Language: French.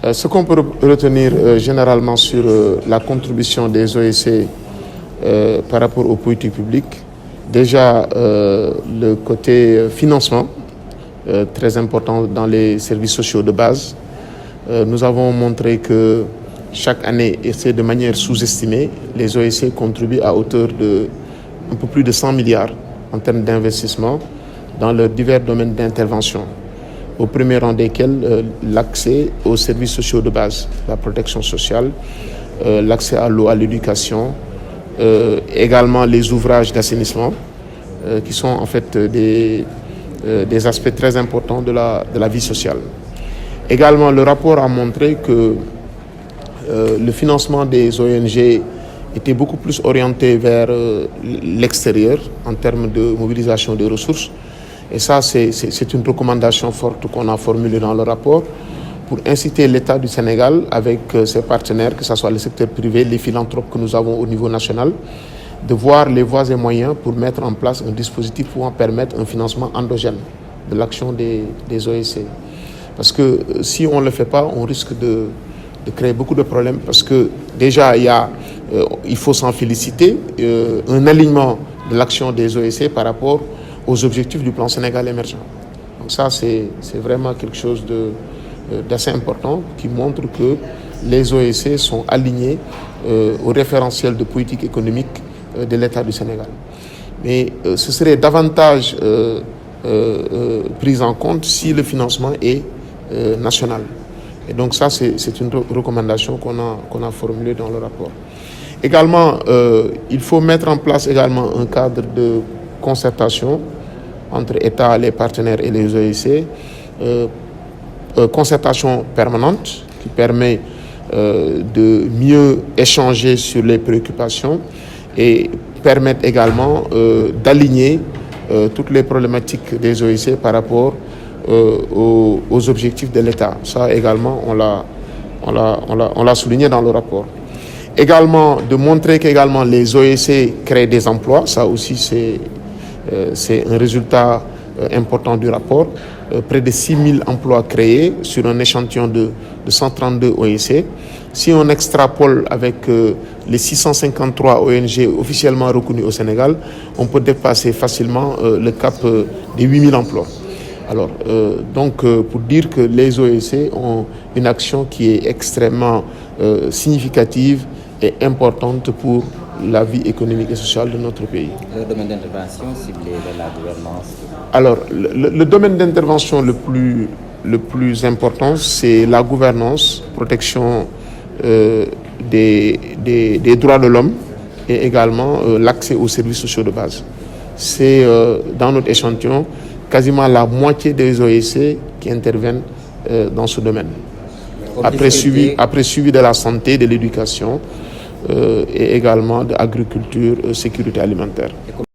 Ce qu'on peut retenir généralement sur la contribution des OSC par rapport aux politiques publiques, déjà le côté financement, très important dans les services sociaux de base. Nous avons montré que chaque année, et c'est de manière sous-estimée, les OSC contribuent à hauteur de un peu plus de 100 milliards en termes d'investissement dans leurs divers domaines d'intervention, au premier rang desquels l'accès aux services sociaux de base, la protection sociale, l'accès à l'eau, à l'éducation, également les ouvrages d'assainissement, qui sont en fait des aspects très importants de la vie sociale. Également, le rapport a montré que le financement des ONG était beaucoup plus orienté vers l'extérieur en termes de mobilisation des ressources. Et ça, c'est une recommandation forte qu'on a formulée dans le rapport pour inciter l'État du Sénégal avec ses partenaires, que ce soit le secteur privé, les philanthropes que nous avons au niveau national, de voir les voies et moyens pour mettre en place un dispositif pouvant permettre un financement endogène de l'action des OSC. Parce que si on ne le fait pas, on risque de créer beaucoup de problèmes parce que déjà, il faut s'en féliciter, un alignement de l'action des OSC par rapport aux objectifs du plan Sénégal émergent. Donc ça, c'est vraiment quelque chose d'assez important qui montre que les OSC sont alignés au référentiel de politique économique de l'État du Sénégal. Mais ce serait davantage pris en compte si le financement est national. Et donc ça, c'est une recommandation qu'on a formulée dans le rapport. Également, il faut mettre en place également un cadre de concertation entre État, les partenaires et les OSC, concertation permanente qui permet de mieux échanger sur les préoccupations et permettre également d'aligner toutes les problématiques des OSC par rapport aux objectifs de l'État. Ça également, on l'a souligné dans le rapport. Également, de montrer qu'également les OSC créent des emplois, ça aussi c'est un résultat important du rapport. Près de 6 000 emplois créés sur un échantillon de 132 OSC. Si on extrapole avec les 653 ONG officiellement reconnues au Sénégal, on peut dépasser facilement le cap des 8 000 emplois. Alors, pour dire que les OSC ont une action qui est extrêmement significative et importante pour la vie économique et sociale de notre pays. Le domaine d'intervention ciblé vers la gouvernance. Alors, le domaine d'intervention le plus important, c'est la gouvernance, protection des droits de l'homme et également l'accès aux services sociaux de base. C'est dans notre échantillon quasiment la moitié des OSC qui interviennent dans ce domaine. Après suivi de la santé, de l'éducation et également de l'agriculture, sécurité alimentaire.